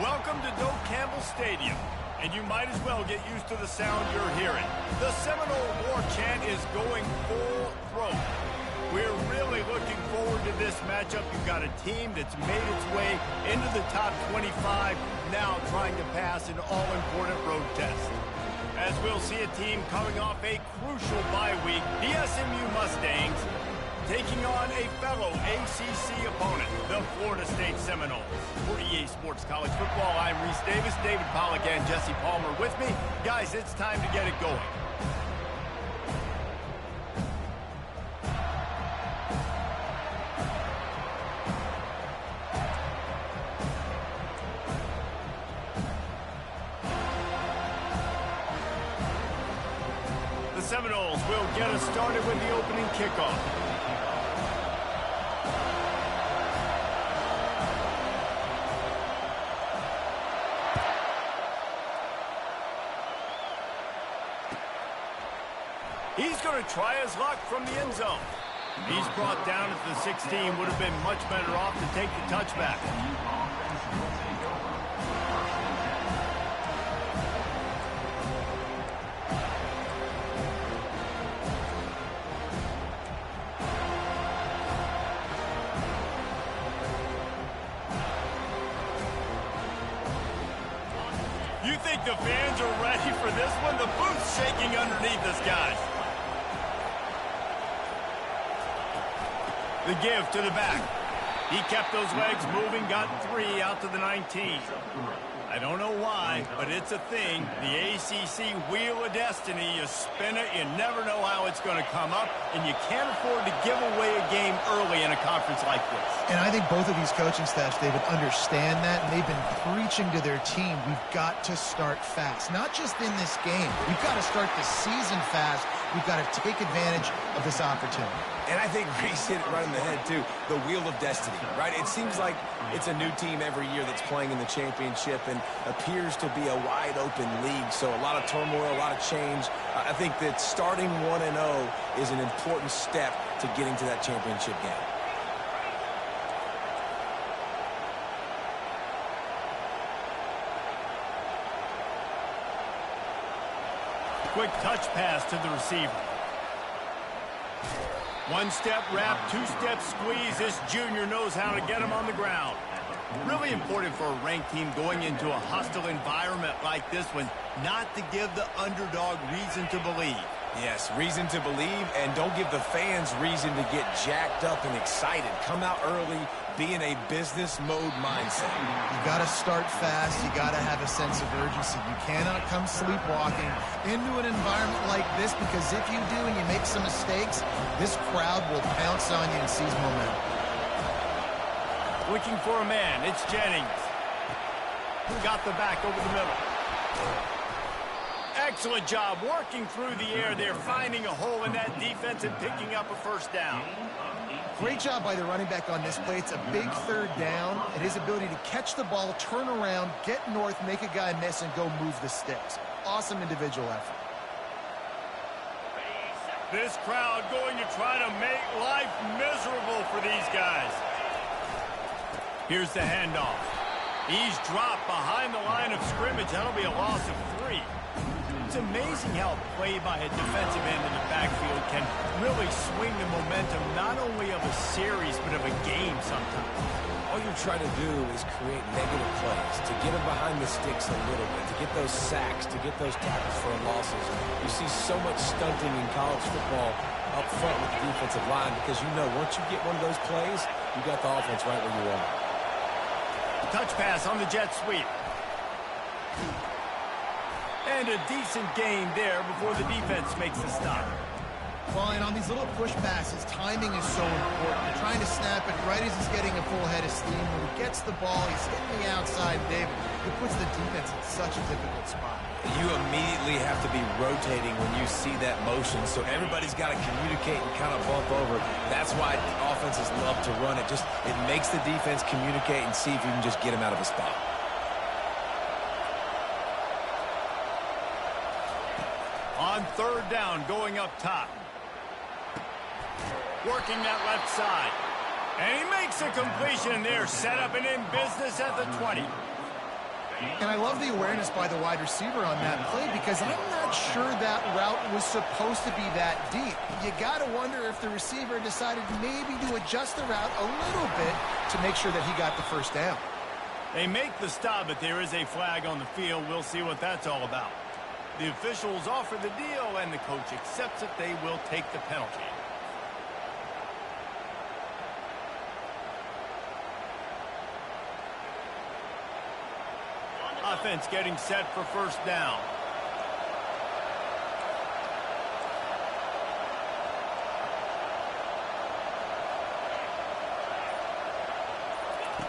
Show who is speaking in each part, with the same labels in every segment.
Speaker 1: Welcome to Doak Campbell Stadium, and you might as well get used to the sound you're hearing. The Seminole War chant is going full throat. We're really looking forward to this matchup. You've got a team that's made its way into the top 25, now trying to pass an all-important road test. As we'll see a team coming off a crucial bye week, the SMU Mustangs taking on a fellow ACC opponent, the Florida State Seminoles. For EA Sports College Football, I'm Reese Davis, David Pollack, and Jesse Palmer with me. Guys, it's time to get it going. The Seminoles will get us started with the opening kickoff. He's going to try his luck from the end zone. He's brought down at the 16. Would have been much better off to take the touchback. You think the fans are ready for this one? The booth's shaking underneath us, guys. The give to the back. He kept those legs moving, got 3 out to the 19. I don't know why, but it's a thing. The ACC Wheel of Destiny, you spin it, you never know how it's going to come up, and you can't afford to give away a game early in a conference like this.
Speaker 2: And I think both of these coaching staffs, David, understand that, and they've been preaching to their team, we've got to start fast. Not just in this game. We've got to start the season fast. We've got to take advantage of this opportunity.
Speaker 3: And I think Reese hit it right in the head, too. The Wheel of Destiny, right? It seems like it's a new team every year that's playing in the championship and appears to be a wide-open league. So a lot of turmoil, a lot of change. I think that starting 1-0 is an important step to getting to that championship game.
Speaker 1: Quick touch pass to the receiver. One-step wrap, two-step squeeze. This junior knows how to get him on the ground. Really important for a ranked team going into a hostile environment like this one, not to give the underdog reason to believe.
Speaker 3: Yes, reason to believe, and don't give the fans reason to get jacked up and excited. Come out early, be in a business mode mindset.
Speaker 2: You got to start fast. You got to have a sense of urgency. You cannot come sleepwalking into an environment like this, because if you do and you make some mistakes, this crowd will pounce on you and seize momentum.
Speaker 1: Looking for a man, it's Jennings. Got the back over the middle. Excellent job working through the air there, finding a hole in that defense and picking up a first down.
Speaker 2: Great job by the running back on this play. It's a big third down, and his ability to catch the ball, turn around, get north, make a guy miss, and go move the sticks. Awesome individual effort.
Speaker 1: This crowd going to try to make life miserable for these guys. Here's the handoff. He's dropped behind the line of scrimmage. That'll be a loss of 3. It's amazing how play by a defensive end in the backfield can really swing the momentum not only of a series but of a game sometimes.
Speaker 3: All you're trying to do is create negative plays, to get them behind the sticks a little bit, to get those sacks, to get those tackles for losses. You see so much stunting in college football up front with the defensive line, because you know once you get one of those plays, you got the offense right where you want it.
Speaker 1: Touch pass on the jet sweep. And a decent gain there before the defense makes the stop.
Speaker 2: Well, and on these little push passes, timing is so important. You're trying to snap it right as he's getting a full head of steam. When he gets the ball, he's hitting the outside, David. It puts the defense in such a difficult spot.
Speaker 3: You immediately have to be rotating when you see that motion, so everybody's got to communicate and kind of bump over. That's why offenses love to run it. It makes the defense communicate and see if you can just get him out of a spot.
Speaker 1: On third down, going up top. Working that left side. And he makes a completion there. Set up and in business at the 20.
Speaker 2: And I love the awareness by the wide receiver on that play, because I'm not sure that route was supposed to be that deep. You got to wonder if the receiver decided maybe to adjust the route a little bit to make sure that he got the first down.
Speaker 1: They make the stop, but there is a flag on the field. We'll see what that's all about. The officials offer the deal, and the coach accepts it. They will take the penalty. Offense getting set for first down.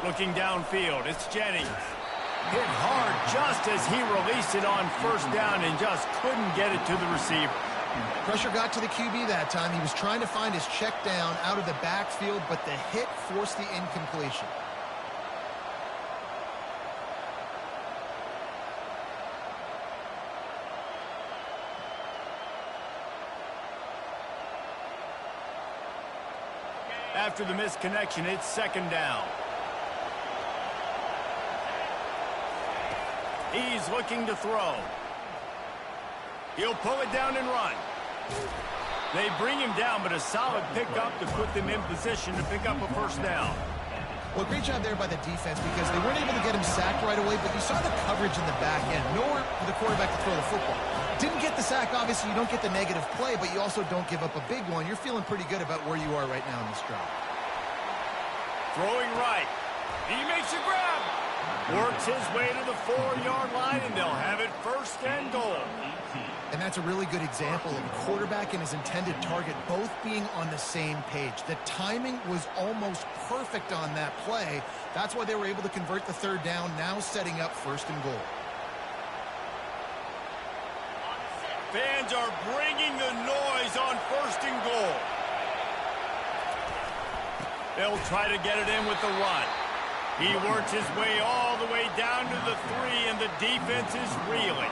Speaker 1: Looking downfield, it's Jennings. Hit hard just as he released it on first down and just couldn't get it to the receiver.
Speaker 2: Pressure got to the QB that time. He was trying to find his check down out of the backfield, but the hit forced the incompletion.
Speaker 1: After the misconnection, it's second down. He's looking to throw. He'll pull it down and run. They bring him down, but a solid pickup to put them in position to pick up a first down.
Speaker 2: Well, great job there by the defense, because they weren't able to get him sacked right away, but you saw the coverage in the back end. Nowhere for the quarterback to throw the football. Didn't get the sack, obviously. You don't get the negative play, but you also don't give up a big one. You're feeling pretty good about where you are right now in this drive.
Speaker 1: Throwing right. He makes a grab. Works his way to the 4-yard line, and they'll have it first and goal.
Speaker 2: And that's a really good example of a quarterback and his intended target both being on the same page. The timing was almost perfect on that play. That's why they were able to convert the third down, now setting up first and goal.
Speaker 1: Fans are bringing the noise on first and goal. They'll try to get it in with the run. He works his way all the way down to the 3, and the defense is reeling.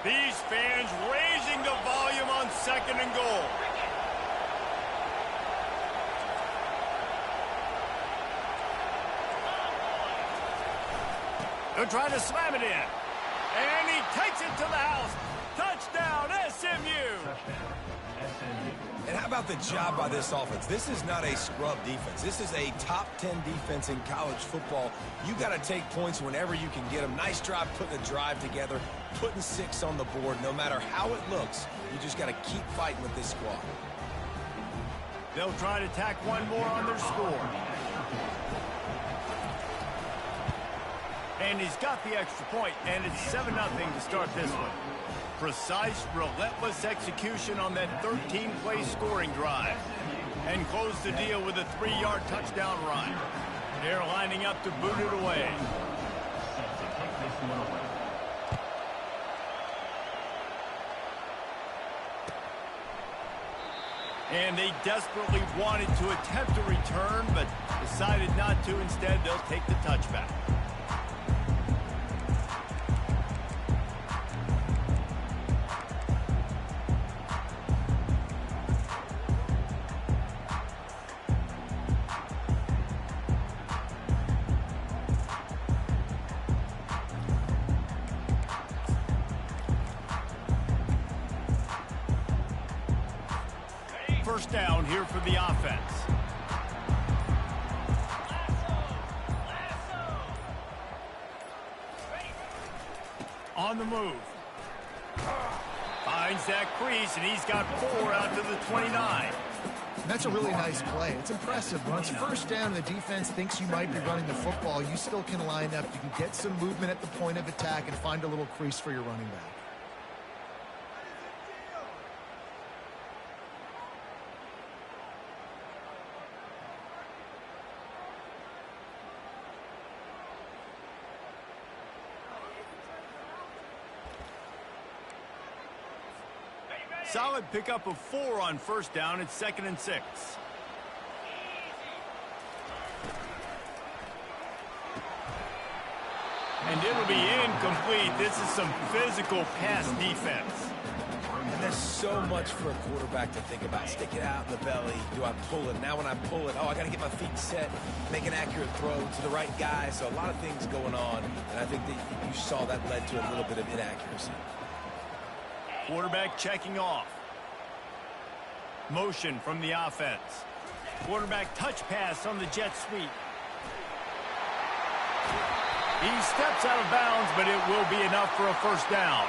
Speaker 1: These fans raising the volume on second and goal. They're trying to slam it in. And he takes it to the house. Touchdown, SMU.
Speaker 3: And how about the job by this offense? This is not a scrub defense. This is a top 10 defense in college football. You got to take points whenever you can get them. Nice job putting the drive together, putting 6 on the board. No matter how it looks, you just got to keep fighting with this squad.
Speaker 1: They'll try to tack one more on their score. And he's got the extra point, and it's 7-0 to start this one. Precise, relentless execution on that 13-play scoring drive. And close the deal with a 3-yard touchdown run. They're lining up to boot it away. And they desperately wanted to attempt a return, but decided not to. Instead, they'll take the touchback. First down here for the offense. On the move. Finds that crease, and he's got 4 out to the 29.
Speaker 2: That's a really nice play. It's impressive. When it's first down and the defense thinks you might be running the football, you still can line up. You can get some movement at the point of attack and find a little crease for your running back.
Speaker 1: Solid pickup of 4 on first down. It's 2nd and 6. And it'll be incomplete. This is some physical pass defense.
Speaker 3: And there's so much for a quarterback to think about. Stick it out in the belly. Do I pull it? Now when I pull it, I got to get my feet set, make an accurate throw to the right guy. So a lot of things going on. And I think that you saw that led to a little bit of inaccuracy.
Speaker 1: Quarterback checking off. Motion from the offense. Quarterback touch pass on the jet sweep. He steps out of bounds, but it will be enough for a first down.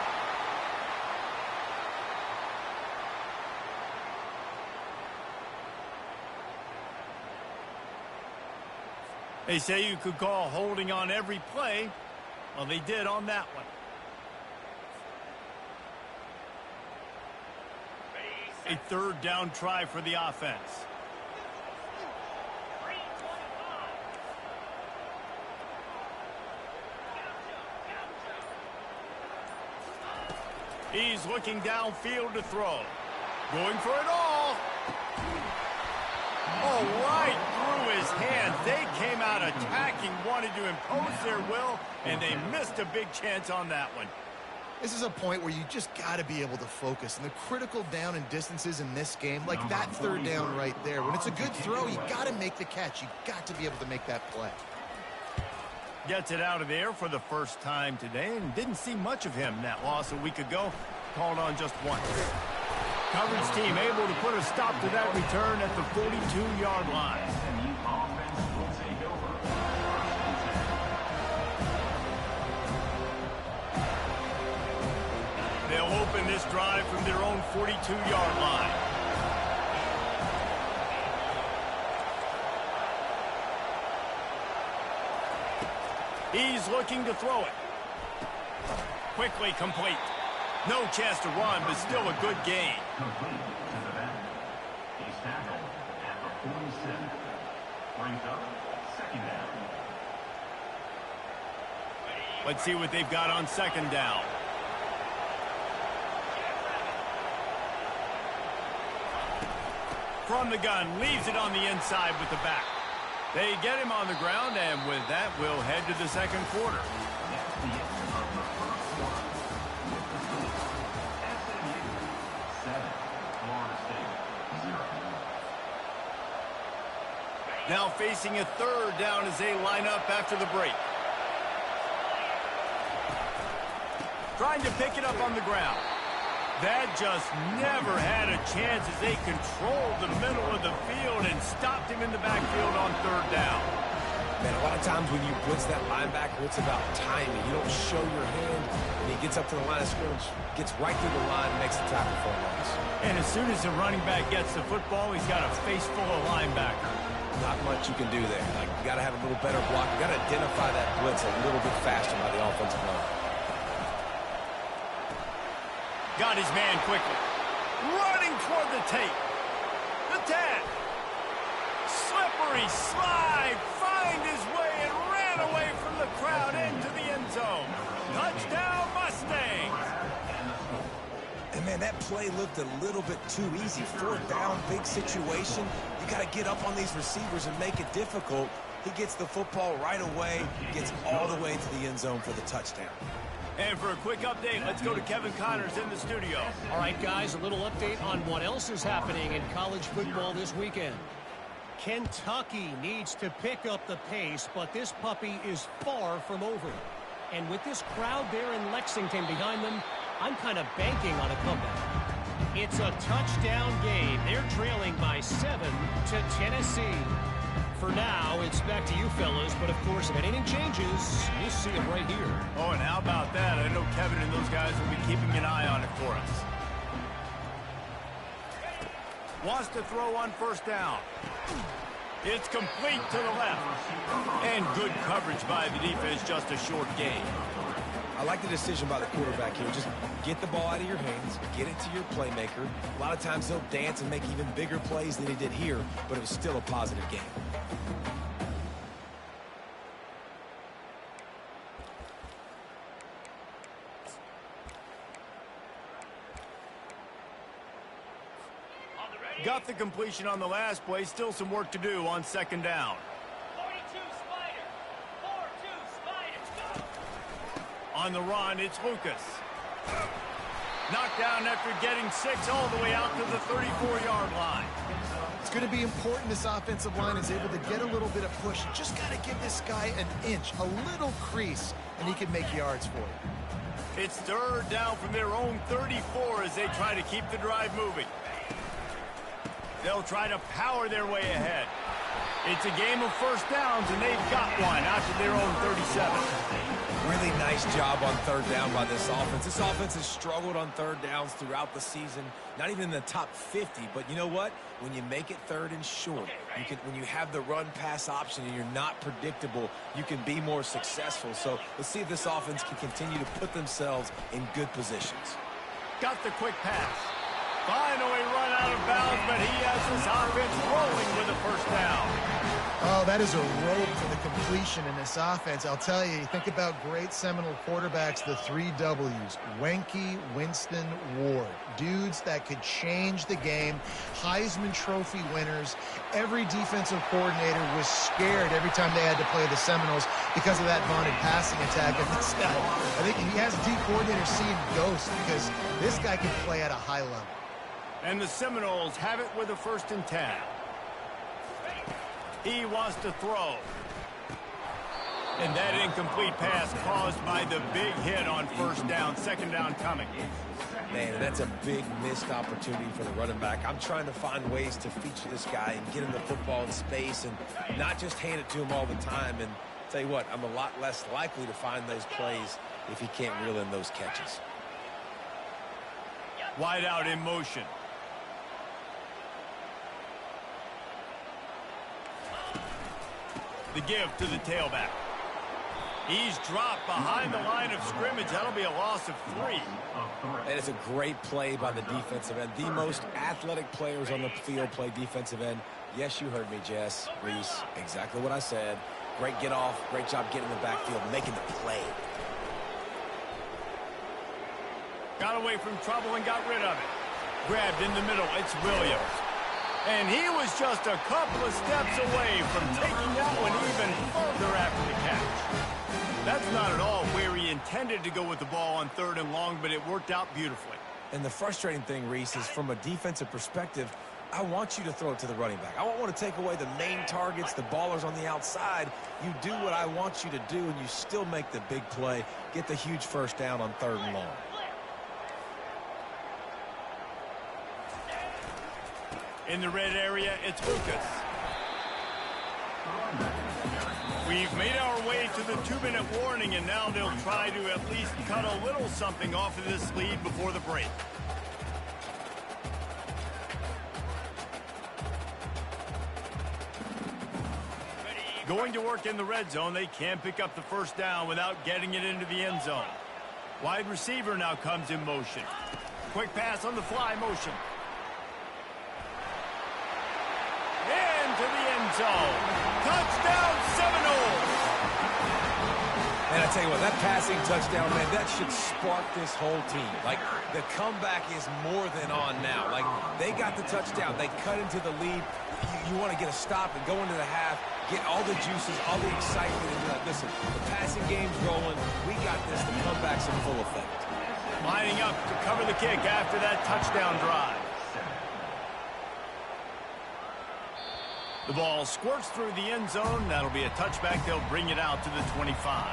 Speaker 1: They say you could call holding on every play. Well, they did on that one. A third down try for the offense. He's looking downfield to throw. Going for it all. Oh, right through his hands. They came out attacking, wanted to impose their will, and they missed a big chance on that one.
Speaker 2: This is a point where you just got to be able to focus. And the critical down and distances in this game, like that third down right there, when it's a good throw, you got to make the catch. You got to be able to make that play.
Speaker 1: Gets it out of there for the first time today, and didn't see much of him. That loss a week ago, called on just once. Coverage team able to put a stop to that return at the 42-yard line. They'll open this drive from their own 42-yard line. He's looking to throw it. Quickly complete. No chance to run, but still a good gain.
Speaker 4: Complete to the back. He's tackled at the 47. Brings up second down.
Speaker 1: Let's see what they've got on second down. From the gun, leaves it on the inside with the back. They get him on the ground, and with that, we'll head to the second quarter.
Speaker 4: That's the end of the first quarter. With the score, SMU 7, Florida State 0.
Speaker 1: Now facing a third down as they line up after the break. Trying to pick it up on the ground. That just never had a chance as they controlled the middle of the field and stopped him in the backfield on third down.
Speaker 3: Man, a lot of times when you blitz that linebacker, it's about timing. You don't show your hand, and he gets up to the line of scrimmage, gets right through the line, and makes the tackle for a loss.
Speaker 1: And as soon as the running back gets the football, he's got a face full of linebacker.
Speaker 3: Not much you can do there. Like, you got to have a little better block. You got to identify that blitz a little bit faster by the offensive line.
Speaker 1: Got his man quickly. Running toward the tape. The tag. Slippery slide. Find his way and ran away from the crowd into the end zone. Touchdown, Mustangs.
Speaker 3: And, man, that play looked a little bit too easy. Fourth down, big situation. You got to get up on these receivers and make it difficult. He gets the football right away, gets all the way to the end zone for the touchdown.
Speaker 1: And for a quick update, let's go to Kevin Connors in the studio.
Speaker 5: All right, guys, a little update on what else is happening in college football this weekend. Kentucky needs to pick up the pace, but this puppy is far from over. And with this crowd there in Lexington behind them, I'm kind of banking on a comeback. It's a touchdown game. They're trailing by 7 to Tennessee. For now, it's back to you fellas, but of course, if anything changes, you'll see it right here.
Speaker 1: Oh, and how about that? I know Kevin and those guys will be keeping an eye on it for us. Wants to throw on first down. It's complete to the left. And good coverage by the defense, just a short gain.
Speaker 3: I like the decision by the quarterback here. Just get the ball out of your hands, get it to your playmaker. A lot of times he'll dance and make even bigger plays than he did here, but it was still a positive game.
Speaker 1: Got the completion on the last play. Still some work to do on second down.
Speaker 6: 42 Spider. 4-2 Spider. Go.
Speaker 1: On the run, it's Lucas. Knocked down after getting 6 all the way out to the 34-yard line.
Speaker 2: It's going to be important this offensive line is able to get a little bit of push. Just got to give this guy an inch, a little crease, and he can make yards for you.
Speaker 1: It's third down from their own 34 as they try to keep the drive moving. They'll try to power their way ahead. It's a game of first downs, and they've got one out to their own 37.
Speaker 3: Really nice job on third down by this offense. This offense has struggled on third downs throughout the season, not even in the top 50. But you know what? When you make it third and short, when you have the run-pass option and you're not predictable, you can be more successful. So let's see if this offense can continue to put themselves in good positions.
Speaker 1: Got the quick pass. Finally run out of bounds, but he has this offense rolling with a first down.
Speaker 2: Oh, that is a rope for the completion in this offense. I'll tell you, think about great Seminole quarterbacks, the 3 W's. Wenke, Winston, Ward. Dudes that could change the game. Heisman Trophy winners. Every defensive coordinator was scared every time they had to play the Seminoles because of that vaunted passing attack. And this guy, I think he has D coordinators seeing ghosts because this guy can play at a high level.
Speaker 1: And the Seminoles have it with a 1st and 10. He wants to throw. And that incomplete pass caused by the big hit on first down. Second down coming.
Speaker 3: Man, that's a big missed opportunity for the running back. I'm trying to find ways to feature this guy and get him the football in space and not just hand it to him all the time. And tell you what, I'm a lot less likely to find those plays if he can't reel in those catches.
Speaker 1: Wide out in motion. The give to the tailback. He's dropped behind the line of scrimmage. That'll be a loss of 3.
Speaker 3: And it's a great play by the defensive end. The most athletic players on the field play defensive end. Yes, you heard me, Jess, Reese. Exactly what I said. Great get off. Great job getting in the backfield, making the play.
Speaker 1: Got away from trouble and got rid of it. Grabbed in the middle. It's Williams. And he was just a couple of steps away from taking that one even further after the catch. That's not at all where he intended to go with the ball on 3rd and long, but it worked out beautifully.
Speaker 3: And the frustrating thing, Reese, is from a defensive perspective, I want you to throw it to the running back. I don't want to take away the main targets, the ballers on the outside. You do what I want you to do, and you still make the big play, get the huge first down on 3rd and long.
Speaker 1: In the red area, it's Lucas. We've made our way to the 2-minute warning, and now they'll try to at least cut a little something off of this lead before the break. Going to work in the red zone, they can't pick up the first down without getting it into the end zone. Wide receiver now comes in motion. Quick pass on the fly motion. Into the end zone. Touchdown, Seminoles.
Speaker 3: And I tell you what, that passing touchdown, man, that should spark this whole team. Like, the comeback is more than on now. Like, they got the touchdown. They cut into the lead. You want to get a stop and go into the half, get all the juices, all the excitement, and be like, listen, the passing game's rolling. We got this. The comeback's in full effect.
Speaker 1: Lining up to cover the kick after that touchdown drive. The ball squirts through the end zone. That'll be a touchback. They'll bring it out to the 25.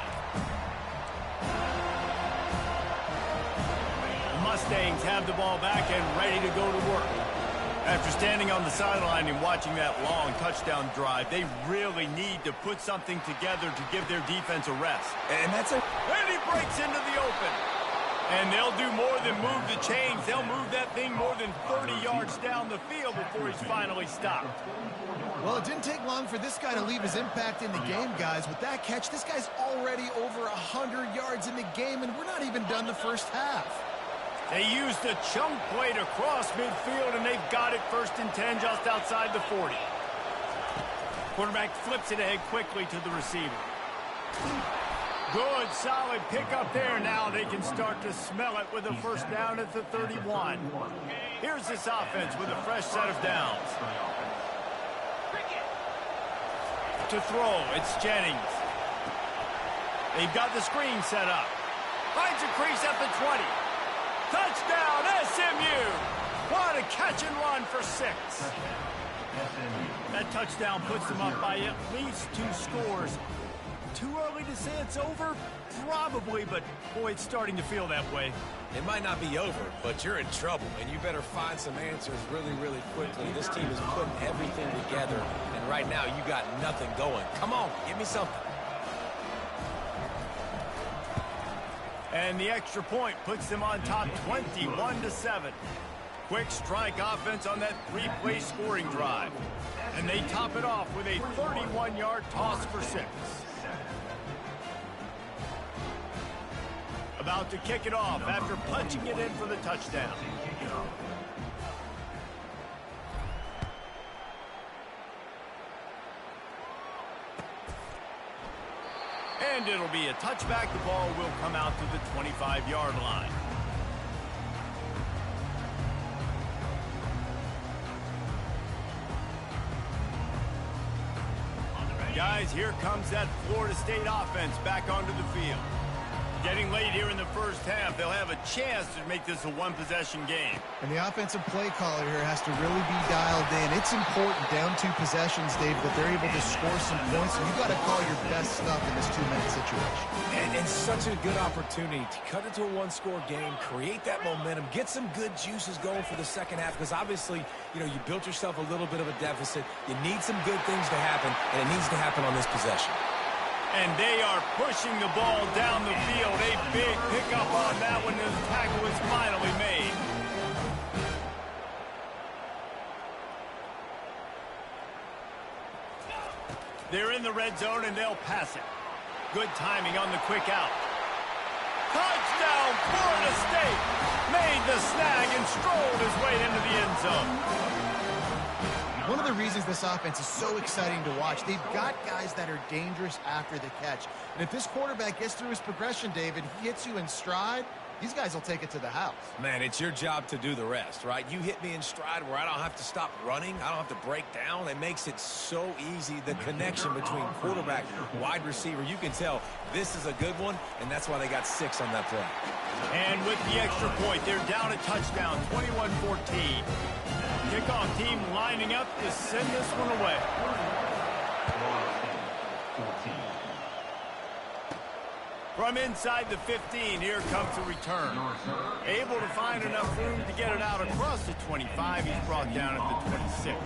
Speaker 1: The Mustangs have the ball back and ready to go to work. After standing on the sideline and watching that long touchdown drive, they really need to put something together to give their defense a rest.
Speaker 3: And that's it.
Speaker 1: And he breaks into the open. And they'll do more than move the chains. They'll move that thing more than 30 yards down the field before he's finally stopped.
Speaker 2: Well, it didn't take long for this guy to leave his impact in the game, guys. With that catch, this guy's already over 100 yards in the game, and we're not even done the first half.
Speaker 1: They used a chunk play to cross midfield, and they've got it 1st and 10 just outside the 40. Quarterback flips it ahead quickly to the receiver. Good, solid pickup there. Now they can start to smell it with a first down at the 31. Here's this offense with a fresh set of downs. To throw, it's Jennings. They've got the screen set up. Finds a crease at the 20. Touchdown, SMU! What a catch and run for 6. That touchdown puts them up by at least 2 scores. Too early to say it's over? Probably, but boy, it's starting to feel that way.
Speaker 3: It might not be over, but you're in trouble, and you better find some answers really, really quickly. This team is putting everything together, and right now you got nothing going. Come on, give me something.
Speaker 1: And the extra point puts them on top 21-7. Quick strike offense on that 3-play scoring drive. And they top it off with a 31-yard toss for 6. About to kick it off after punching it in for the touchdown. And it'll be a touchback. The ball will come out to the 25-yard line. Guys, here comes that Florida State offense back onto the field. Getting late here in the first half, they'll have a chance to make this a one-possession game.
Speaker 2: And the offensive play caller here has to really be dialed in. It's important down 2 possessions, Dave, that they're able to score some points. And you've got to call your best stuff in this 2-minute situation.
Speaker 3: And such a good opportunity to cut into a 1-score game, create that momentum, get some good juices going for the second half. Because obviously, you know, you built yourself a little bit of a deficit. You need some good things to happen, and it needs to happen on this possession.
Speaker 1: And they are pushing the ball down the field. A big pickup on that one, and the tackle is finally made. They're in the red zone, and they'll pass it. Good timing on the quick out. Touchdown, Florida State! Made the snag and strolled his way into the end zone.
Speaker 2: One of the reasons this offense is so exciting to watch, they've got guys that are dangerous after the catch. And if this quarterback gets through his progression, David, he hits you in stride, these guys will take it to the house.
Speaker 3: Man, it's your job to do the rest, right? You hit me in stride where I don't have to stop running. I don't have to break down. It makes it so easy, the connection between quarterback and wide receiver. You can tell this is a good one, and that's why they got 6 on that play.
Speaker 1: And with the extra point, they're down a touchdown, 21-14. Kickoff team lining up to send this one away. From inside the 15, here comes the return. Able to find enough room to get it out across the 25. He's brought down at the 26.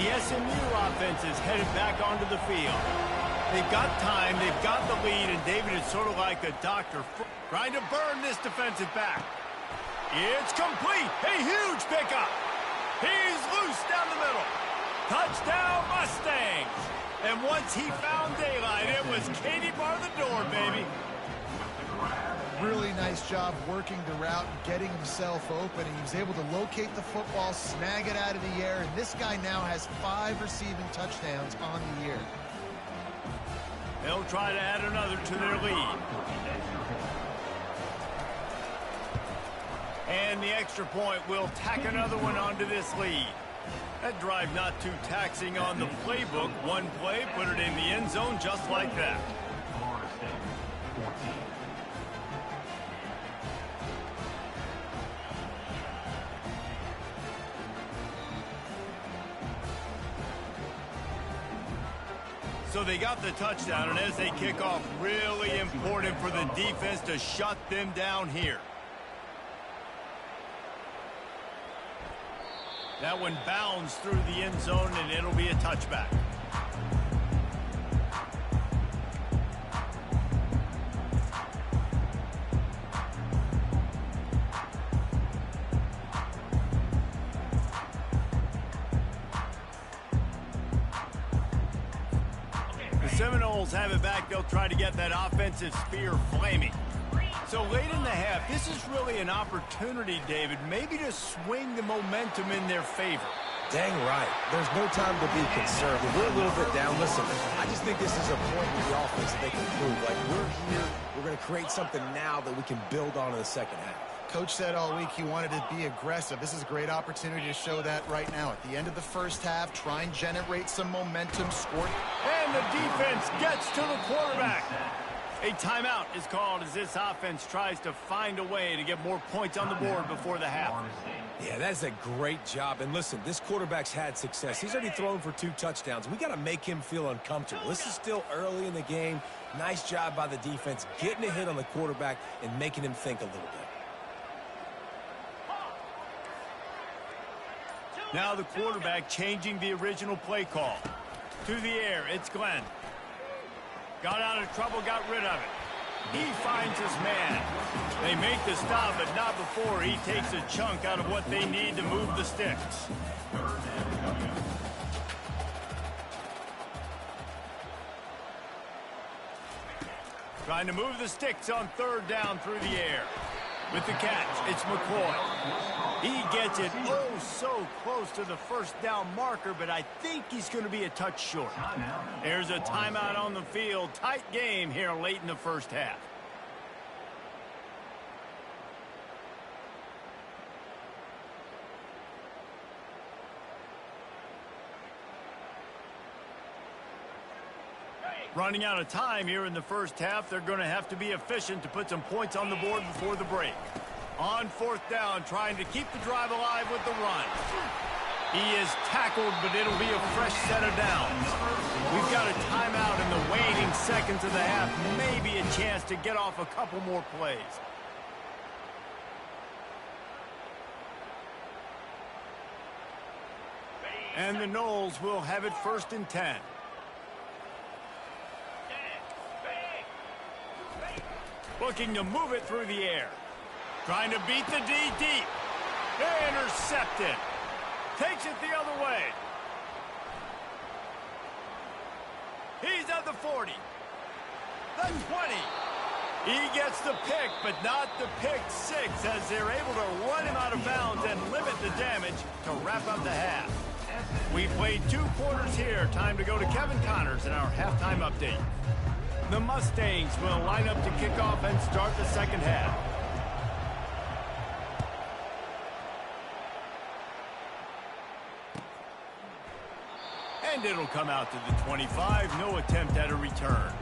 Speaker 1: The SMU offense is headed back onto the field. They've got time, they've got the lead, and David is sort of like a doctor trying to burn this defensive back. It's complete. A huge pickup. He's loose down the middle. Touchdown, Mustangs. And once he found daylight, it was Katie bar the door, baby.
Speaker 2: Really nice job working the route and getting himself open. He was able to locate the football, snag it out of the air, and this guy now has 5 receiving touchdowns on the year.
Speaker 1: They'll try to add another to their lead. And the extra point will tack another one onto this lead. That drive not too taxing on the playbook. One play, put it in the end zone just like that. So they got the touchdown, and as they kick off, really important for the defense to shut them down here. That one bounds through the end zone, and it'll be a touchback. Seminoles have it back. They'll try to get that offensive spear flaming. So late in the half, this is really an opportunity, David, maybe to swing the momentum in their favor.
Speaker 3: Dang right. There's no time to be concerned. We're a little bit down. Listen, I just think this is a point with the offense that they can prove. Like, we're here. We're going to create something now that we can build on in the second half.
Speaker 2: Coach said all week he wanted to be aggressive. This is a great opportunity to show that right now. At the end of the first half, try and generate some momentum, score.
Speaker 1: And the defense gets to the quarterback. A timeout is called as this offense tries to find a way to get more points on the board before the half.
Speaker 3: Yeah, that's a great job. And listen, this quarterback's had success. He's already thrown for 2 touchdowns. We got to make him feel uncomfortable. This is still early in the game. Nice job by the defense, getting a hit on the quarterback and making him think a little bit.
Speaker 1: Now the quarterback changing the original play call. To the air, it's Glenn. Got out of trouble, got rid of it. He finds his man. They make the stop, but not before he takes a chunk out of what they need to move the sticks. Trying to move the sticks on 3rd down through the air. With the catch, it's McCoy. He gets it oh so close to the 1st down marker, but I think he's going to be a touch short. There's a timeout on the field. Tight game here late in the first half. Running out of time here in the first half. They're going to have to be efficient to put some points on the board before the break. On 4th down, trying to keep the drive alive with the run. He is tackled, but it'll be a fresh set of downs. We've got a timeout in the waning seconds of the half. Maybe a chance to get off a couple more plays. And the Noles will have it 1st and 10. Looking to move it through the air. Trying to beat the D deep. Intercepted. Takes it the other way. He's at the 40. The 20. He gets the pick, but not the pick six, as they're able to run him out of bounds and limit the damage to wrap up the half. We played 2 quarters here. Time to go to Kevin Connors in our halftime update. The Mustangs will line up to kick off and start the second half. And it'll come out to the 25. No attempt at a return.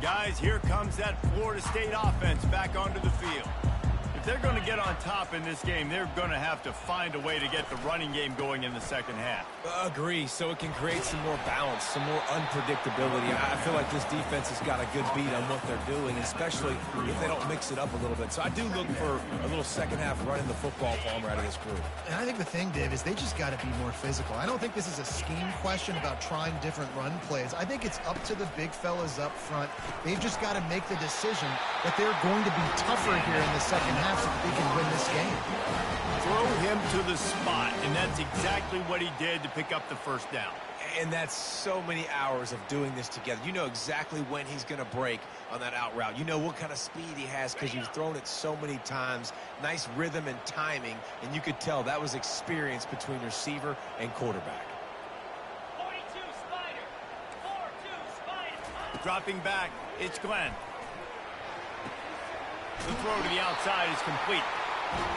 Speaker 1: Guys, here comes that Florida State offense back onto the field. If they're going to get on top in this game, they're going to have to find a way to get the running game going in the second half.
Speaker 3: Agree, so it can create some more balance, some more unpredictability. I feel like this defense has got a good beat on what they're doing, especially if they don't mix it up a little bit. So I do look for a little second half running the football farmer out of this group.
Speaker 2: And I think the thing, Dave, is they just got to be more physical. I don't think this is a scheme question about trying different run plays. I think it's up to the big fellas up front. They've just got to make the decision that they're going to be tougher here in the second half so that they can win this game.
Speaker 1: Throw him to the spot, and that's exactly what he did to pick up the first down.
Speaker 3: And that's so many hours of doing this together. You know exactly when he's going to break on that out route. You know what kind of speed he has because you've thrown it so many times. Nice rhythm and timing, and you could tell that was experience between receiver and quarterback.
Speaker 6: 42 Spider. 4-2 Spider.
Speaker 1: Dropping back, it's Glenn. The throw to the outside is complete.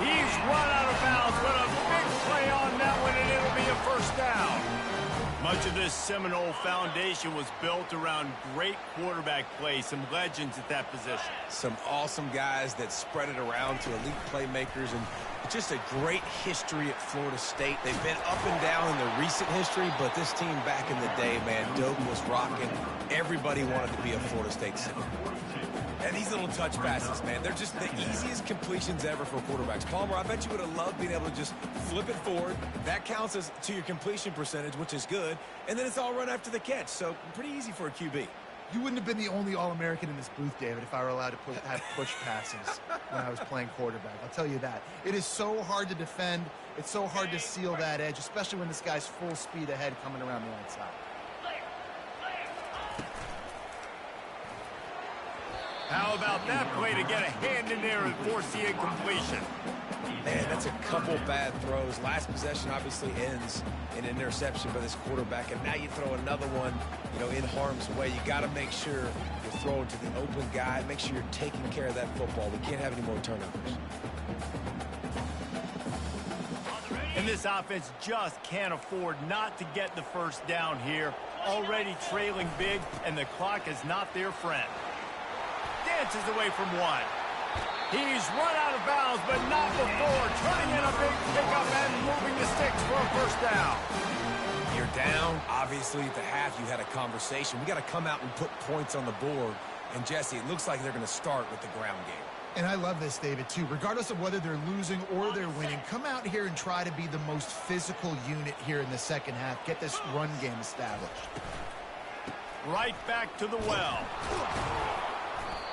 Speaker 1: He's run out of bounds, but a big play on that one, and it'll be a first down. Much of this Seminole foundation was built around great quarterback play, some legends at that position.
Speaker 3: Some awesome guys that spread it around to elite playmakers, and just a great history at Florida State. They've been up and down in the recent history, but this team back in the day, man, Doak was rocking. Everybody wanted to be a Florida State Seminole. And these little touch passes, man, they're just the easiest completions ever for quarterbacks. Palmer, I bet you would have loved being able to just flip it forward. That counts as to your completion percentage, which is good. And then it's all run after the catch. So pretty easy for a QB.
Speaker 2: You wouldn't have been the only All-American in this booth, David, if I were allowed to have push passes when I was playing quarterback. I'll tell you that. It is so hard to defend. It's so hard to seal that edge, especially when this guy's full speed ahead coming around the outside.
Speaker 1: How about that play to get a hand in there and force the incompletion?
Speaker 3: Man, that's a couple bad throws. Last possession obviously ends in an interception by this quarterback, and now you throw another one, in harm's way. You got to make sure you're throwing to the open guy. Make sure you're taking care of that football. We can't have any more turnovers.
Speaker 1: And this offense just can't afford not to get the first down here. Already trailing big, and the clock is not their friend. Dances away from one. He's run out of bounds, but not before. Turning in a big pickup and moving the sticks for a first down.
Speaker 3: You're down. Obviously, at the half, you had a conversation. We got to come out and put points on the board. And, Jesse, it looks like they're going to start with the ground game.
Speaker 2: And I love this, David, too. Regardless of whether they're losing or they're winning, come out here and try to be the most physical unit here in the second half. Get this run game established.
Speaker 1: Right back to the well.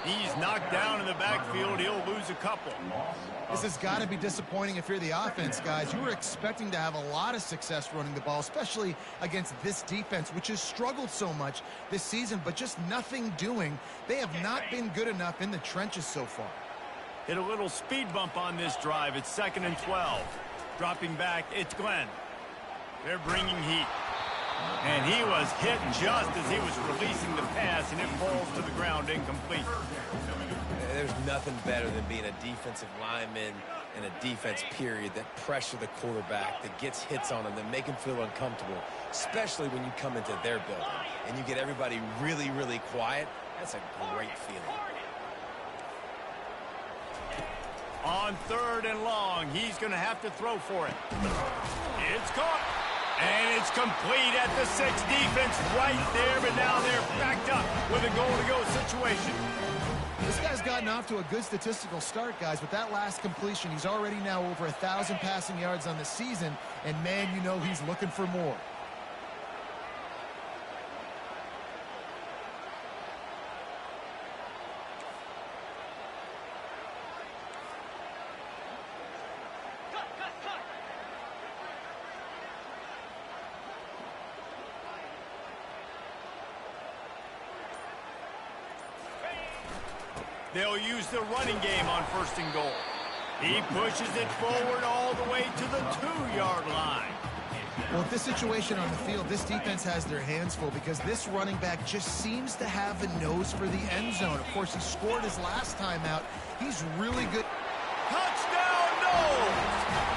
Speaker 1: He's knocked down in the backfield. He'll lose a couple.
Speaker 2: This has got to be disappointing if you're the offense, guys. You were expecting to have a lot of success running the ball, especially against this defense, which has struggled so much this season, but just nothing doing. They have not been good enough in the trenches so far.
Speaker 1: Hit a little speed bump on this drive. It's 2nd and 12. Dropping back, it's Glenn. They're bringing heat. And he was hit just as he was releasing the pass, and it falls to the ground incomplete.
Speaker 3: There's nothing better than being a defensive lineman and a defense period that pressure the quarterback, that gets hits on him, that make him feel uncomfortable, especially when you come into their building and you get everybody really, really quiet. That's a great feeling.
Speaker 1: On 3rd and long, he's going to have to throw for it. It's caught. And it's complete at the 6. Defense right there, but now they're backed up with a goal-to-go situation.
Speaker 2: This guy's gotten off to a good statistical start, guys. With that last completion, he's already now over 1,000 passing yards on the season. And, man, you know he's looking for more.
Speaker 1: They'll use the running game on 1st and goal. He pushes it forward all the way to the 2-yard line.
Speaker 2: Well, with this situation on the field, this defense has their hands full because this running back just seems to have a nose for the end zone. Of course, he scored his last time out. He's really good.
Speaker 1: Touchdown, no!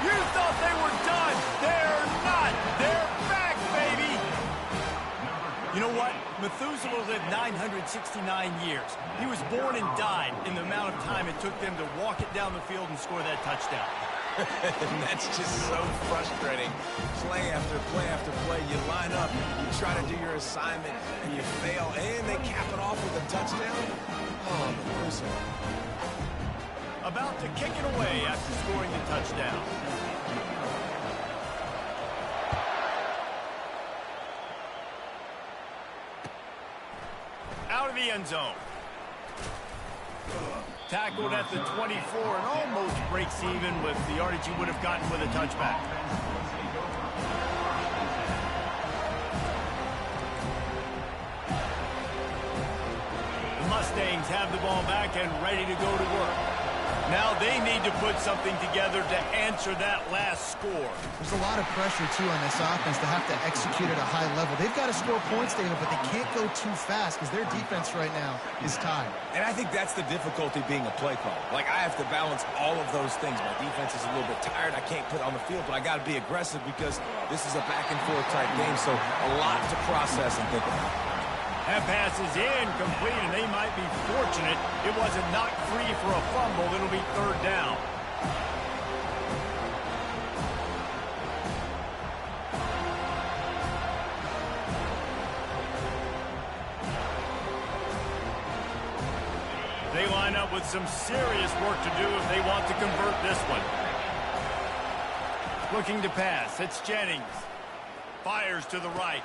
Speaker 1: You thought they were done. They're not. They're back, baby. You know what? Methuselah lived 969 years. He was born and died in the amount of time it took them to walk it down the field and score that touchdown.
Speaker 3: And that's just so frustrating. Play after play after play. You line up, you try to do your assignment, and you fail, and they cap it off with a touchdown. Oh, Methuselah.
Speaker 1: About to kick it away after scoring the touchdown. Out of the end zone. Tackled at the 24 and almost breaks even with the yardage he would have gotten with a touchback. The Mustangs have the ball back and ready to go to work. Now they need to put something together to answer that last score.
Speaker 2: There's a lot of pressure, too, on this offense to have to execute at a high level. They've got to score points, David, but they can't go too fast because their defense right now is tired.
Speaker 3: And I think that's the difficulty being a play caller. Like, I have to balance all of those things. My defense is a little bit tired. I can't put on the field, but I got to be aggressive because this is a back-and-forth type game, so a lot to process and think about.
Speaker 1: That pass is incomplete, and they might be fortunate it wasn't knocked free for a fumble. It'll be 3rd down. They line up with some serious work to do if they want to convert this one. Looking to pass. It's Jennings. Fires to the right.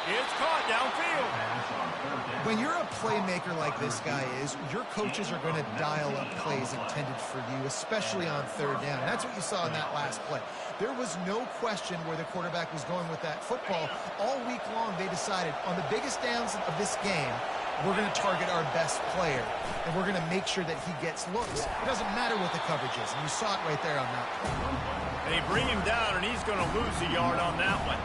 Speaker 1: It's caught downfield.
Speaker 2: When you're a playmaker like this guy is, your coaches are going to dial up plays intended for you, especially on 3rd down. That's what you saw in that last play. There was no question where the quarterback was going with that football. All week long, they decided on the biggest downs of this game, we're going to target our best player, and we're going to make sure that he gets looks. It doesn't matter what the coverage is, and you saw it right there on that play.
Speaker 1: They bring him down, and he's going to lose a yard on that one.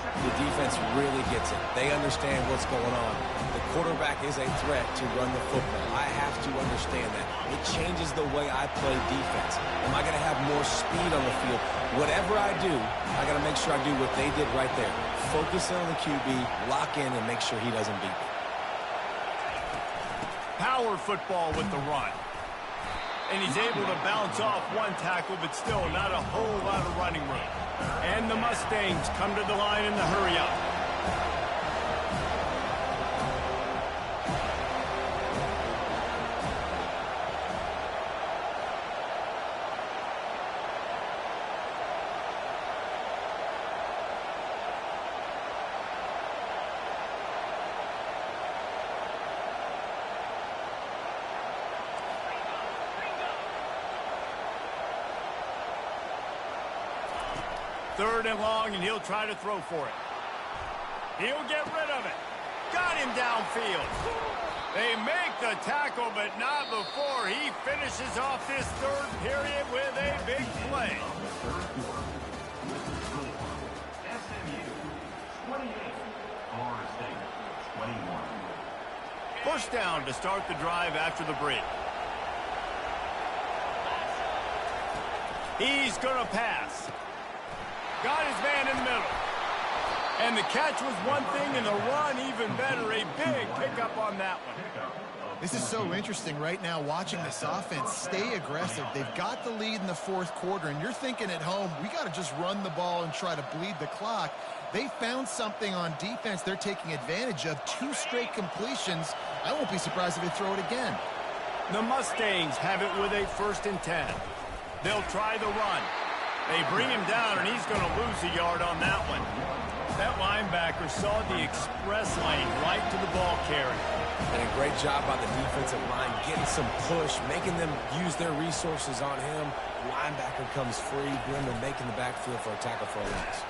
Speaker 3: The defense really gets it. They understand what's going on. The quarterback is a threat to run the football. I have to understand that. It changes the way I play defense. Am I going to have more speed on the field? Whatever I do, I got to make sure I do what they did right there. Focus in on the QB, lock in, and make sure he doesn't beat me.
Speaker 1: Power football with the run. And he's able to bounce off one tackle, but still not a whole lot of running room. And the Mustangs come to the line in the hurry-up. Third and long, and he'll try to throw for it. He'll get rid of it. Got him downfield. They make the tackle, but not before he finishes off this 3rd period with a big play.
Speaker 4: SMU 28, Florida State 21.
Speaker 1: First down to start the drive after the break. He's going to pass. Got his man in the middle. And the catch was one thing, and the run even better. A big pickup on that one.
Speaker 2: This is so interesting right now, watching this offense stay aggressive. They've got the lead in the 4th quarter, and you're thinking at home, we got to just run the ball and try to bleed the clock. They found something on defense they're taking advantage of. 2 straight completions. I won't be surprised if they throw it again.
Speaker 1: The Mustangs have it with a 1st and 10. They'll try the run. They bring him down, and he's going to lose a yard on that one. That linebacker saw the express lane right to the ball carrier.
Speaker 3: And a great job by the defensive line, getting some push, making them use their resources on him. Linebacker comes free, grim, and making the backfield for a tackle for a loss.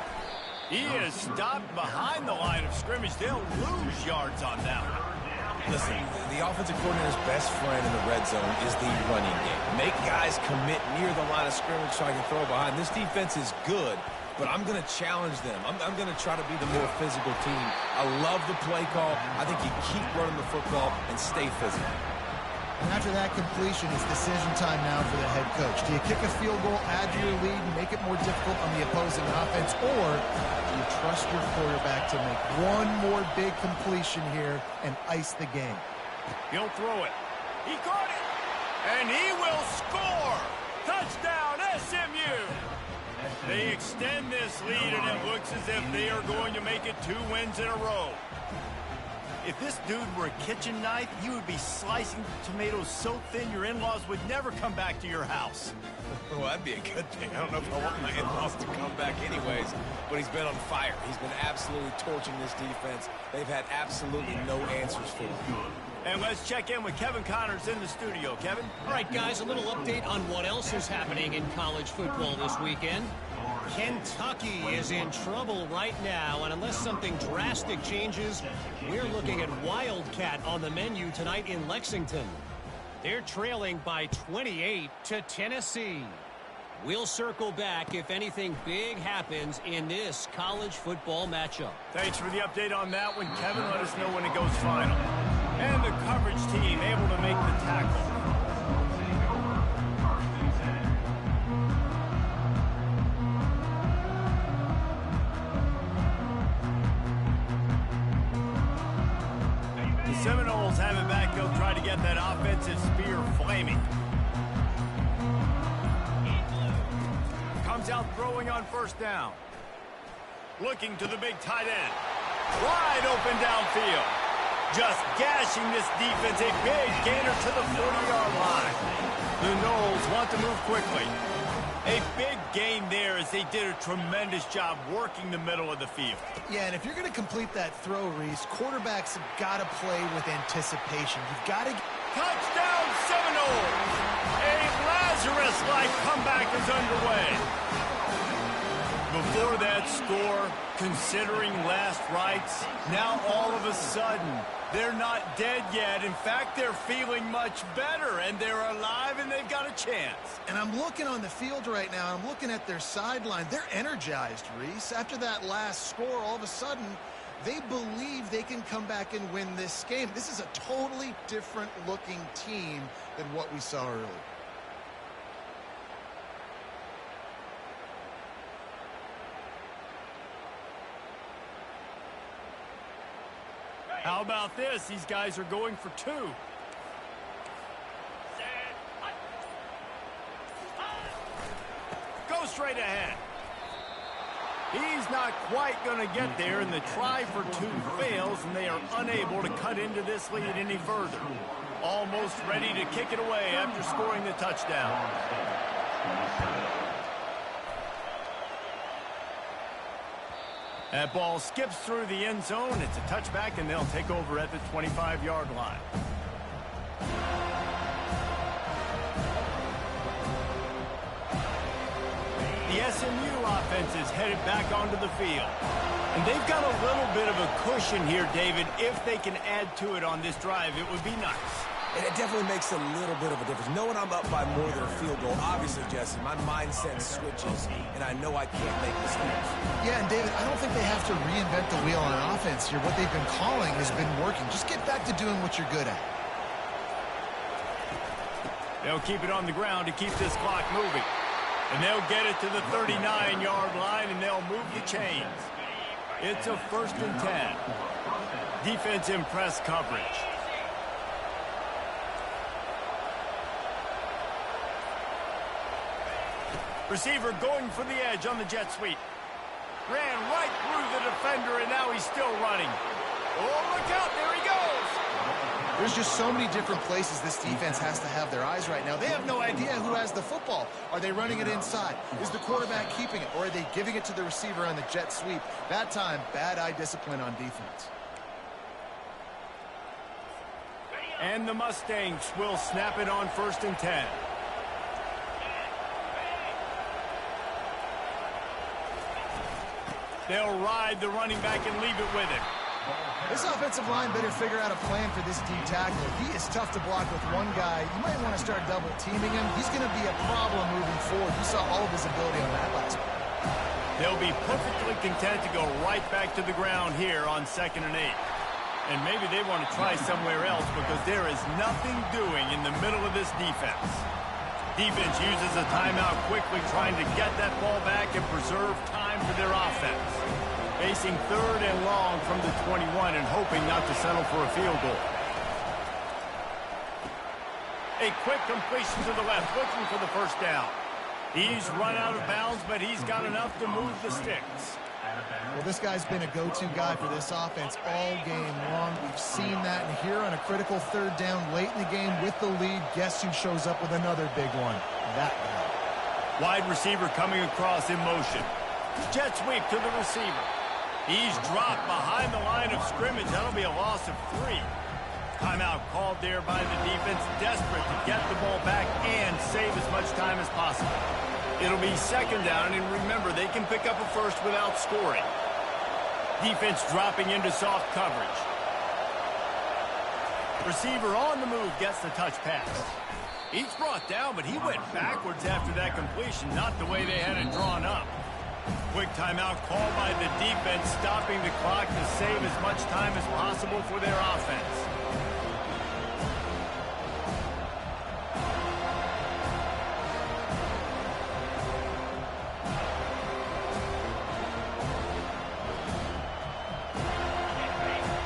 Speaker 1: He is stopped behind the line of scrimmage. They'll lose yards on that one.
Speaker 3: Listen, the offensive coordinator's best friend in the red zone is the running game. Make guys commit near the line of scrimmage so I can throw behind. This defense is good, but I'm going to challenge them. I'm going to try to be the more physical team. I love the play call. I think you keep running the football and stay physical.
Speaker 2: And after that completion, it's decision time now for the head coach. Do you kick a field goal, add to your lead, and make it more difficult on the opposing offense, or do you trust your quarterback to make one more big completion here and ice the game?
Speaker 1: He'll throw it. He caught it. And he will score. Touchdown, SMU. They extend this lead, and it looks as if they are going to make it 2 wins in a row. If this dude were a kitchen knife, you would be slicing tomatoes so thin your in-laws would never come back to your house.
Speaker 3: Well, that'd be a good thing. I don't know if I want my in-laws to come back anyways, but he's been on fire. He's been absolutely torching this defense. They've had absolutely no answers for him.
Speaker 1: And let's check in with Kevin Connors in the studio. Kevin?
Speaker 5: All right, guys, a little update on what else is happening in college football this weekend. Kentucky is in trouble right now, and unless something drastic changes, we're looking at Wildcat on the menu tonight in Lexington. They're trailing by 28 to Tennessee. We'll circle back if anything big happens in this college football matchup.
Speaker 1: Thanks for the update on that one, Kevin. Let us know when it goes final. And the coverage team able to make the tackle. The Seminoles have it back. They'll try to get that offensive spear flaming. Comes out throwing on first down. Looking to the big tight end. Wide open downfield. Just gashing this defense. A big gainer to the 40-yard line. The Noles want to move quickly. A big gain there as they did a tremendous job working the middle of the field.
Speaker 2: Yeah, and if you're going to complete that throw, Reese, quarterbacks have got to play with anticipation. You've got to...
Speaker 1: Touchdown, Seminoles! A Lazarus-like comeback is underway. Before that score, considering last rites, now all of a sudden, they're not dead yet. In fact, they're feeling much better, and they're alive, and they've got a chance.
Speaker 2: And I'm looking on the field right now, I'm looking at their sideline. They're energized, Reese. After that last score, all of a sudden, they believe they can come back and win this game. This is a totally different-looking team than what we saw earlier.
Speaker 1: How about this? These guys are going for 2. Go straight ahead. He's not quite going to get there, and the try for 2 fails, and they are unable to cut into this lead any further. Almost ready to kick it away after scoring the touchdown. That ball skips through the end zone. It's a touchback, and they'll take over at the 25-yard line. The SMU offense is headed back onto the field. And they've got a little bit of a cushion here, David. If they can add to it on this drive, it would be nice.
Speaker 3: And it definitely makes a little bit of a difference. Knowing I'm up by more than a field goal, obviously, Jesse, my mindset switches, and I know I can't make mistakes.
Speaker 2: Yeah, and David, I don't think they have to reinvent the wheel on offense here. What they've been calling has been working. Just get back to doing what you're good at.
Speaker 1: They'll keep it on the ground to keep this clock moving. And they'll get it to the 39-yard line, and they'll move the chains. It's a 1st and 10. Defense in press coverage. Receiver going for the edge on the jet sweep. Ran right through the defender, and now he's still running. Oh, look out, there he goes.
Speaker 2: There's just so many different places this defense has to have their eyes right now. They have no idea who has the football. Are they running it inside? Is the quarterback keeping it? Or are they giving it to the receiver on the jet sweep? That time, bad eye discipline on defense.
Speaker 1: And the Mustangs will snap it on 1st and 10. They'll ride the running back and leave it with him.
Speaker 2: This offensive line better figure out a plan for this D tackle. He is tough to block with one guy. You might want to start double teaming him. He's going to be a problem moving forward. You saw all of his ability on that last one.
Speaker 1: They'll be perfectly content to go right back to the ground here on 2nd and 8. And maybe they want to try somewhere else because there is nothing doing in the middle of this defense. Defense uses a timeout quickly, trying to get that ball back and preserve time for their offense. Facing 3rd and long from the 21 and hoping not to settle for a field goal. A quick completion to the left, looking for the first down. He's run out of bounds, but he's got enough to move the sticks.
Speaker 2: Well, this guy's been a go-to guy for this offense all game long. We've seen that, and here on a critical 3rd down late in the game with the lead, guess who shows up with another big one? That guy.
Speaker 1: Wide receiver coming across in motion. Jet sweep to the receiver. He's dropped behind the line of scrimmage. That'll be a loss of 3. Timeout called there by the defense, desperate to get the ball back and save as much time as possible. It'll be 2nd down, and remember, they can pick up a first without scoring. Defense dropping into soft coverage. Receiver on the move gets the touch pass. He's brought down, but he went backwards after that completion, not the way they had it drawn up. Quick timeout called by the defense, stopping the clock to save as much time as possible for their offense.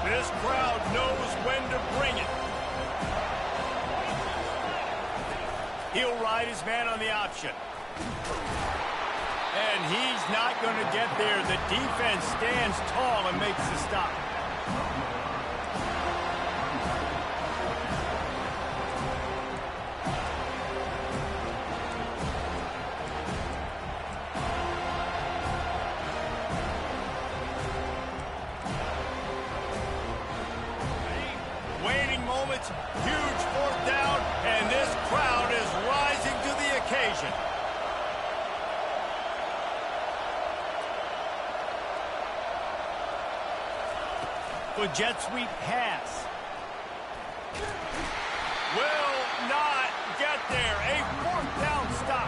Speaker 1: This crowd knows when to bring it. He'll ride his man on the option. And he's not going to get there. The defense stands tall and makes the stop. Waiting moments, huge 4th down, and this crowd is rising to the occasion. The jet sweep pass. Will not get there. A 4th down stop.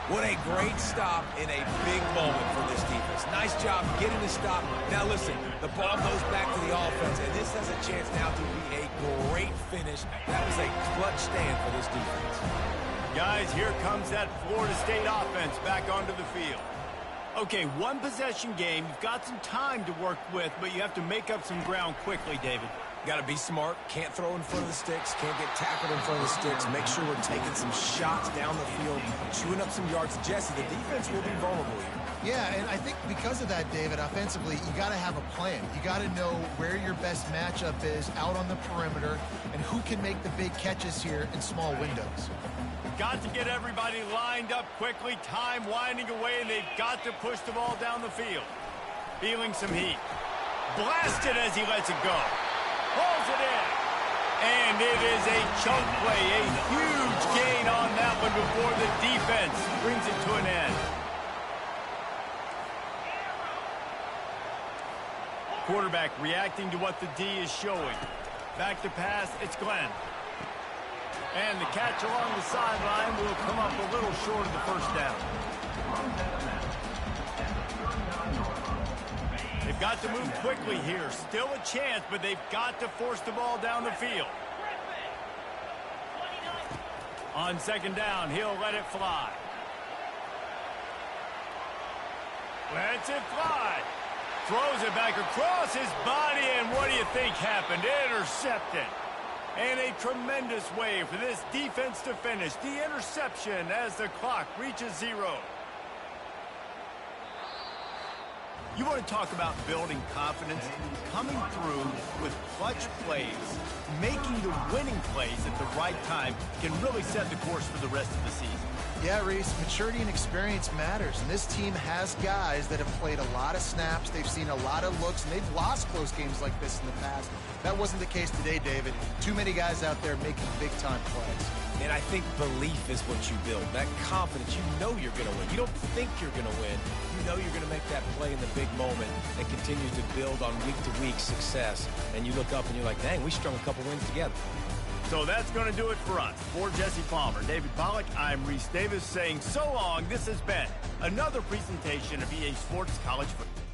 Speaker 3: What a great stop in a big moment for this defense. Nice job getting the stop. Now listen, the ball goes back to the offense, and this has a chance now to be a great finish. That was a clutch stand for this defense.
Speaker 1: Guys, here comes that Florida State offense back onto the field. Okay, 1 possession game. You've got some time to work with, but you have to make up some ground quickly, David.
Speaker 3: Got to be smart. Can't throw in front of the sticks. Can't get tackled in front of the sticks. Make sure we're taking some shots down the field, chewing up some yards. Jesse, the defense will be vulnerable here.
Speaker 2: Yeah, and I think because of that, David, offensively, you got to have a plan. You got to know where your best matchup is out on the perimeter and who can make the big catches here in small windows.
Speaker 1: Got to get everybody lined up quickly. Time winding away, and they've got to push the ball down the field. Feeling some heat. Blasted as he lets it go. Pulls it in. And it is a chunk play. A huge gain on that one before the defense brings it to an end. Quarterback reacting to what the D is showing. Back to pass, it's Glenn. And the catch along the sideline will come up a little short of the first down. They've got to move quickly here. Still a chance, but they've got to force the ball down the field. On 2nd down, he'll let it fly. Lets it fly. Throws it back across his body, and what do you think happened? Intercepted. And a tremendous way for this defense to finish. The interception as the clock reaches 0. You want to talk about building confidence? Coming through with clutch plays, making the winning plays at the right time can really set the course for the rest of the season.
Speaker 2: Yeah, Reese, maturity and experience matters, and this team has guys that have played a lot of snaps, they've seen a lot of looks, and they've lost close games like this in the past. That wasn't the case today, David. Too many guys out there making big-time plays.
Speaker 3: And I think belief is what you build, that confidence. You know you're going to win. You don't think you're going to win. You know you're going to make that play in the big moment and continue to build on week-to-week success. And you look up and you're like, dang, we strung a couple wins together.
Speaker 1: So that's going to do it for us. For Jesse Palmer, David Pollack, I'm Reese Davis saying so long. This has been another presentation of EA Sports College Football.